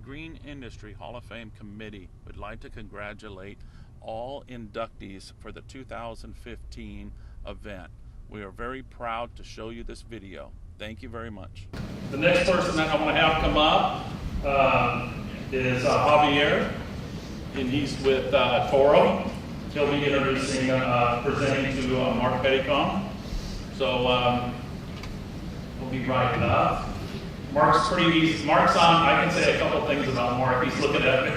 Green Industry Hall of Fame Committee would like to congratulate all inductees for the 2015 event. We are very proud to show you this video. Thank you very much. The next person that I'm going to have come up is Javier, and he's with Toro. He'll be presenting to Mark Pedicone. So we'll be right up. Mark's on. I can say a couple things about Mark. He's looking at me.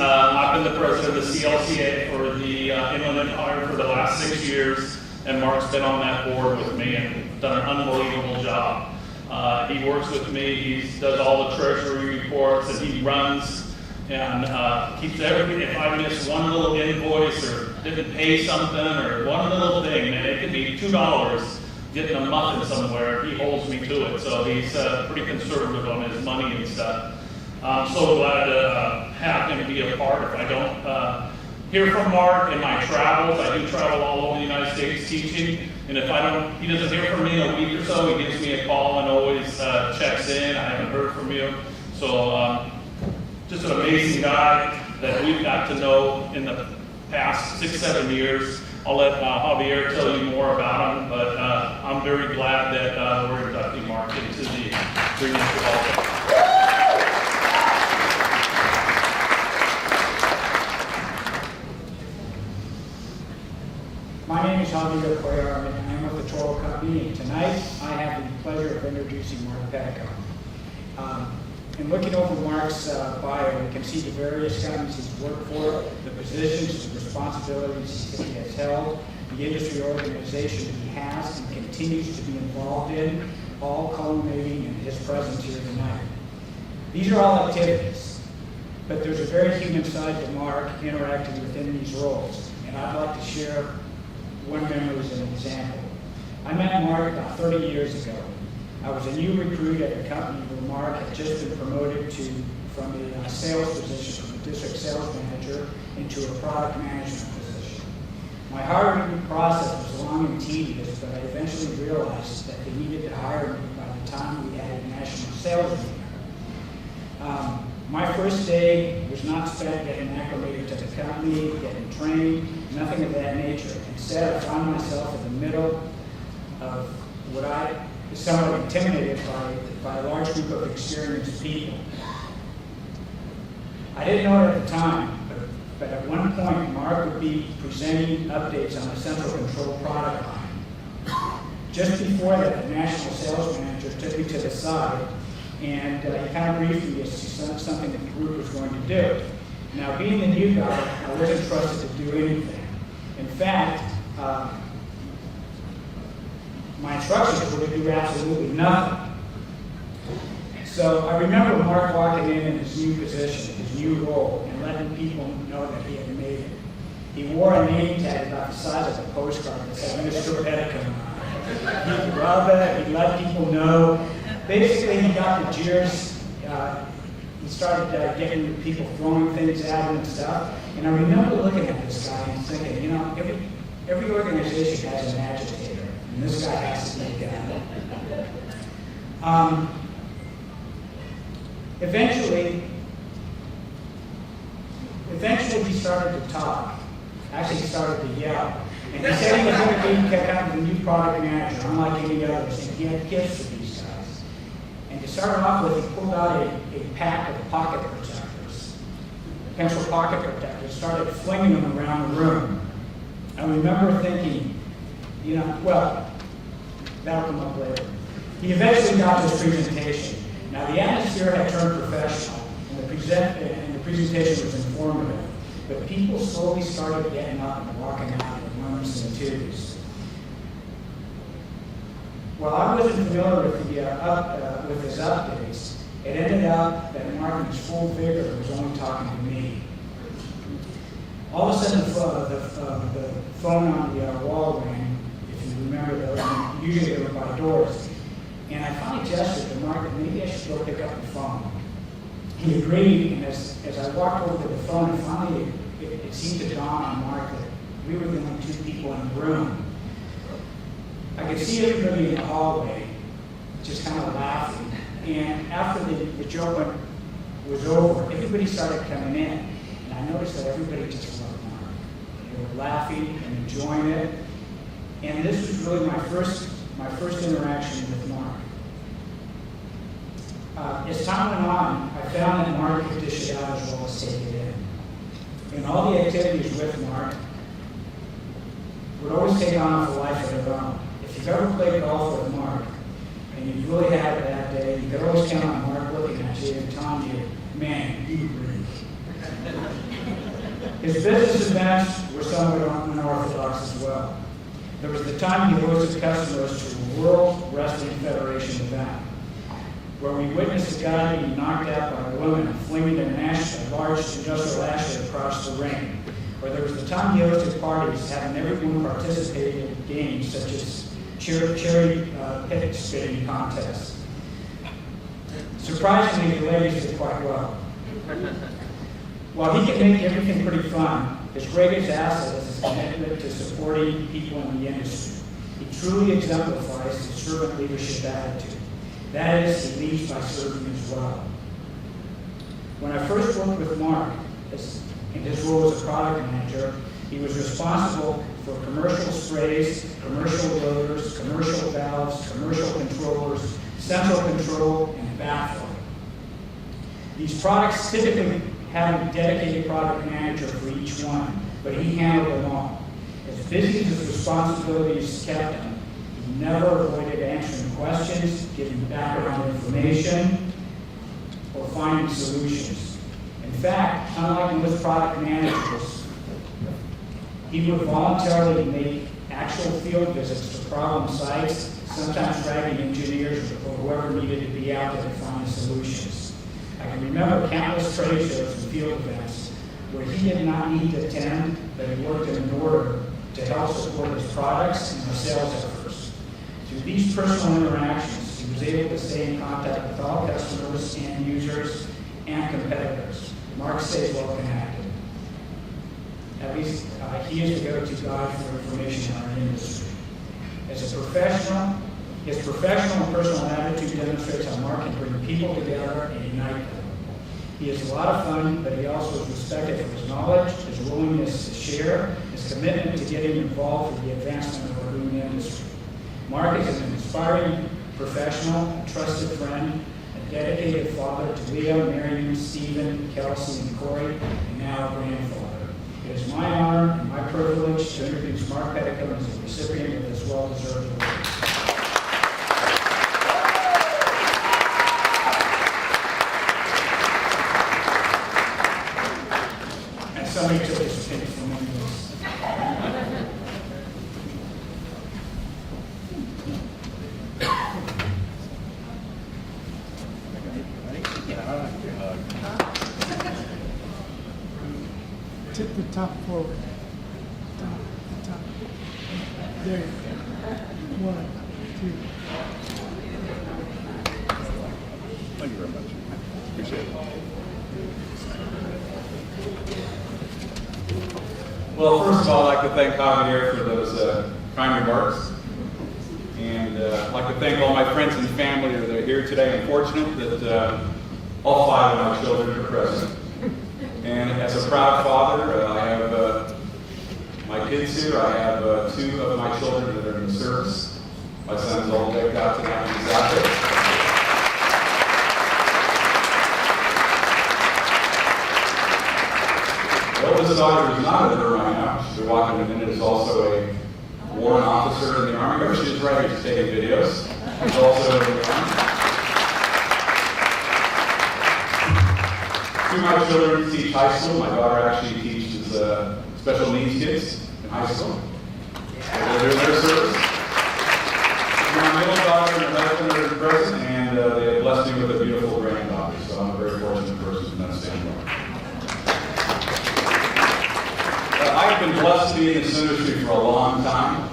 I've been the president of the CLCA for the Inland Empire for the last 6 years, and Mark's been on that board with me and done an unbelievable job. He works with me. He does all the treasury reports, and he runs and keeps everything. If I miss one little invoice or didn't pay something or one little thing, man, it could be $2 getting a muffin somewhere, he holds me to it. So he's pretty conservative on his money and stuff. I'm so glad to have him be a part. If I don't hear from Mark in my travels, I do travel all over the United States teaching, and if he doesn't hear from me in a week or so, he gives me a call and always checks in. I haven't heard from you. So just an amazing guy that we've got to know in the past 6-7 years. I'll let Javier tell you more about him, but I'm very glad that we're inducting Mark into the Green Industry Hall of Fame. My name is Javier Cuellar, and I'm with the Toro Company, and tonight I have the pleasure of introducing Mark Pedicone. In looking over Mark's bio, you can see the various companies he's worked for, the positions, the responsibilities he has held, the industry organization he has and continues to be involved in, all culminating in his presence here tonight. These are all activities, but there's a very human side to Mark interacting within these roles, and I'd like to share one memory as an example. I met Mark about 30 years ago. I was a new recruit at a company where Mark had just been promoted from a sales position, from a district sales manager, into a product management position. My hiring process was long and tedious, but I eventually realized that they needed to hire me by the time we had a national sales meeting. My first day was not spent getting acclimated to the company, getting trained, nothing of that nature. Instead, I found myself in the middle of what I was somewhat intimidated by a large group of experienced people. I didn't know it at the time, but at one point, Mark would be presenting updates on the central control product line. Just before that, the national sales manager took me to the side, and he kind of briefed me as to something that the group was going to do. Now, being the new guy, I wasn't trusted to do anything. In fact, my instructions were to do absolutely nothing. So I remember Mark walking in his new position, his new role, and letting people know that he had made it. He wore a name tag about the size of a postcard that said Mr. Pedicone. He'd rub it, he'd let people know. Basically, he got the jeers. He started getting people throwing things at him and stuff. And I remember looking at this guy and thinking, you know, every organization has an agitator, and this guy has to be a guy. Eventually, he started to talk. Actually, he started to yell. And he said he was going to be kind of the new product manager, unlike any others, and he had gifts for these guys. And to start off with, he pulled out a pack of pocket protectors, pencil pocket protectors, started flinging them around the room. I remember thinking, you know, well, that'll come up later. He eventually got his presentation. Now, the atmosphere had turned professional, and the presentation was informative, but people slowly started getting up and walking out in ones and twos. While I wasn't familiar with his updates, it ended up that Mark in his full vigor was only talking to me. All of a sudden, the phone on the wall rang, if you remember those, usually they were by doors. And I finally gestured to Mark that maybe I should go pick up the phone. He agreed, and as I walked over to the phone, finally it seemed to dawn on Mark that we were the only two people in the room. I could see everybody in the hallway just kind of laughing And after the joke was over, everybody started coming in. And I noticed that everybody just loved Mark. They were laughing and enjoying it. And this was really my first interaction with Mark. As time went on, I found that Mark could dish it out as well as take it in. And all the activities with Mark would always take on a life of their own. If you've ever played golf with Mark, and you really had it that day, you could always count on Mark looking at you and telling you, man, you breathe. His business events were somewhat unorthodox as well. There was the time he hosted customers to a World Wrestling Federation event, where we witnessed a guy being knocked out by a woman and flinging a large industrial ashtray across the ring. Or there was the time he hosted parties, having everyone participate in games such as cherry pit spitting contests. Surprisingly, the ladies did quite well. While he can make everything pretty fun, his greatest asset is his commitment to supporting people in the industry. He truly exemplifies the servant leadership attitude. That is, he leads by serving as well. When I first worked with Mark, in his role as a product manager, he was responsible for commercial sprays, commercial loaders, commercial valves, commercial controllers, central control, and baffling. These products typically have a dedicated product manager for each one, but he handled them all. As busy as his responsibilities kept him, he never avoided answering questions, giving background information, or finding solutions. In fact, unlike most product managers, he would voluntarily make actual field visits to problem sites, sometimes dragging engineers or whoever needed to be out there to find solutions. I can remember countless trade shows and field events where he did not need to attend, but he worked in order to help support his products and our sales efforts. Through these personal interactions, he was able to stay in contact with all customers and users and competitors. Mark stays well connected. At least he is the go-to guy for information in our industry. As a professional, his professional and personal attitude demonstrates how Mark can bring people together and unite them. He is a lot of fun, but he also is respected for his knowledge, his willingness to share, his commitment to getting involved in the advancement of our green industry. Mark is an inspiring professional, a trusted friend, a dedicated father to Leah, Marion, Stephen, Kelsey, and Corey, and now a grandfather. It is my honor and my privilege to introduce Mark Pedicone as the recipient of this well-deserved award. And somebody took his pin from me. Tip the top forward. Top. There you go. 1, 2. Thank you very much. Appreciate it. Well, first of all, I'd like to thank Javier for those kind remarks. And I'd like to thank all my friends and family that are here today. I'm fortunate that all 5 of my children are present. And as a proud father, I have my kids here. I have 2 of my children that are in the service. My son's all decked out tonight. He's out there. The oldest daughter is not in the room right now. She'll be walking in a minute. Is also a warrant officer in the Army. Remember, she's right here. She's taking videos. She's also in the Army. 2 of my children teach high school. My daughter actually teaches special needs kids in high school. They're doing their service. My middle daughter and her husband are present, and they have blessed me with a beautiful granddaughter. So I'm a very fortunate person from that standpoint. I've been blessed to be in this industry for a long time.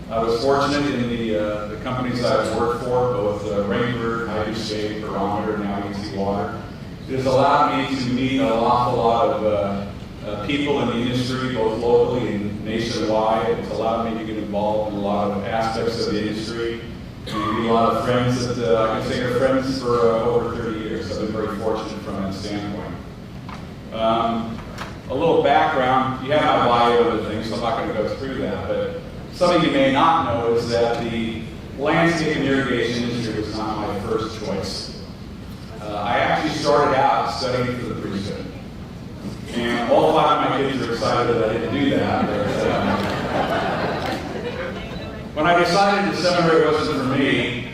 I was fortunate in the companies I've worked for, both Rainbird, Hydroscape, Barometer, now EC Water. It has allowed me to meet an awful lot of people in the industry, both locally and nationwide. It's allowed me to get involved in a lot of aspects of the industry and meet a lot of friends that I can say are friends for over 30 years. I've been very fortunate from that standpoint. A little background, you have my bio and things, so I'm not going to go through that, but something you may not know is that the landscape and irrigation industry was not my first choice. I actually started out studying for the priesthood. And all 5 of my kids are excited that I didn't do that. But, when I decided the seminary wasn't for me,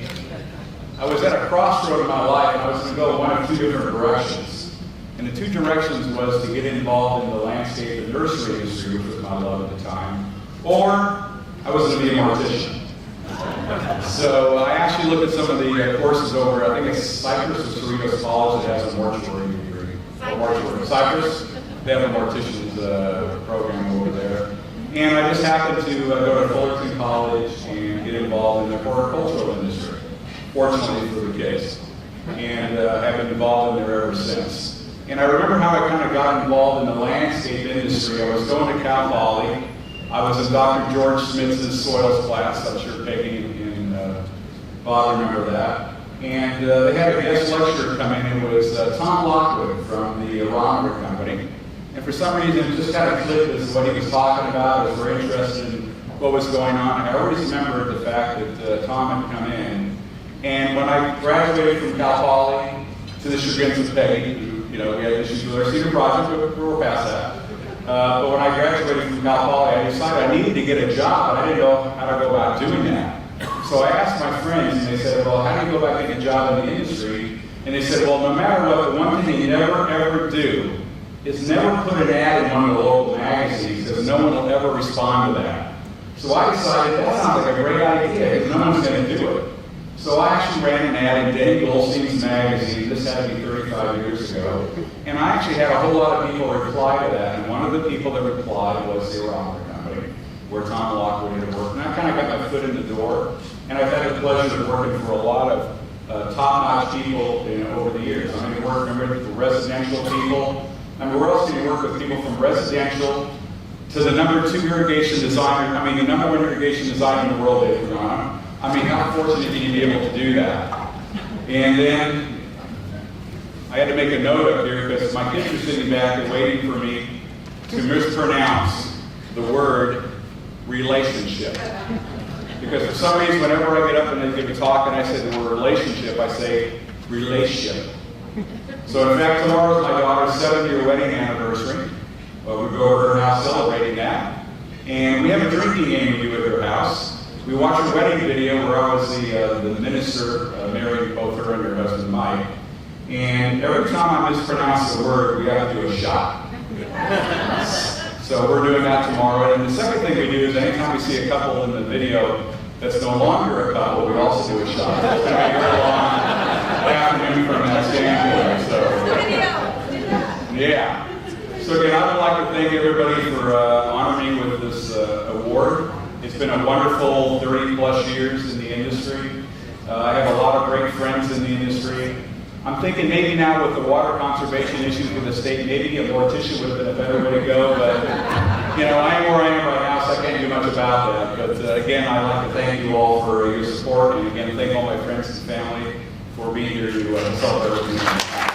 I was at a crossroad in my life, and I was going to go one of 2 different directions. And the 2 directions was to get involved in the landscape and nursery industry, which was my love at the time, or I was going to be a mortician. So I actually looked at some of the courses over, I think it's Cypress or Cerritos College that has a mortuary degree. Cypress, they have a mortician's program over there. And I just happened to go to Fullerton College and get involved in the horticultural industry, fortunately for the kids, and have been involved in there ever since. And I remember how I kind of got involved in the landscape industry. I was going to Cal Poly. I was in Dr. George Smith's soils class. I'm sure Peggy and Bob remember that. And they had a guest lecturer come in, and it was Tom Lockwood from the Aronomer Company. And for some reason, it just kind of clicked as to what he was talking about. I was very interested in what was going on. I always remembered the fact that Tom had come in. And when I graduated from Cal Poly, to the chagrins of Peggy, who, we had issues with our senior project, but we're past that. But when I graduated from Cal Poly, I decided I needed to get a job, but I didn't know how to go about doing that. So I asked my friends, and they said, well, how do you go about getting a job in the industry? And they said, well, no matter what, the one thing you never, ever do is never put an ad in one of the local magazines, because no one will ever respond to that. So I decided that sounds like a great idea, because no one's going to do it. So I actually ran an ad in Denny Goldstein's magazine. This had to be 35 years ago. And I actually had a whole lot of people reply to that. And one of the people that replied was the Aronomer Company, where Tom Lockwood had worked. And I kind of got my foot in the door. And I've had the pleasure of working for a lot of top-notch people over the years. I mean, working with residential people. I mean, where else do you work with people from residential to the number 2 irrigation designer? I mean, the number 1 irrigation designer in the world, Dave Ron. I mean, how fortunate can you be able to do that? And then I had to make a note up here because my kids were sitting back and waiting for me to mispronounce the word relationship. Because for some reason, whenever I get up and they give a talk and I say the word relationship, I say relationship. So in fact, tomorrow is my daughter's 7th-year wedding anniversary. We go over to her house celebrating that. And we have a drinking game we do at her house. We watched a wedding video where I was the minister marrying both her and her husband Mike. And every time I mispronounce the word, we have to do a shot. So we're doing that tomorrow. And the second thing we do is anytime we see a couple in the video that's no longer a couple, we also do a shot. It's going to be a very long afternoon from that standpoint. So, yeah. So again, I would like to thank everybody for honoring me with this award. It's been a wonderful 30-plus years in the industry. I have a lot of great friends in the industry. I'm thinking maybe now with the water conservation issues with the state, maybe a mortician would have been a better way to go, but I am where I am right now, so I can't do much about that. But again, I'd like to thank you all for your support, and again, thank all my friends and family for being here to celebrate with me.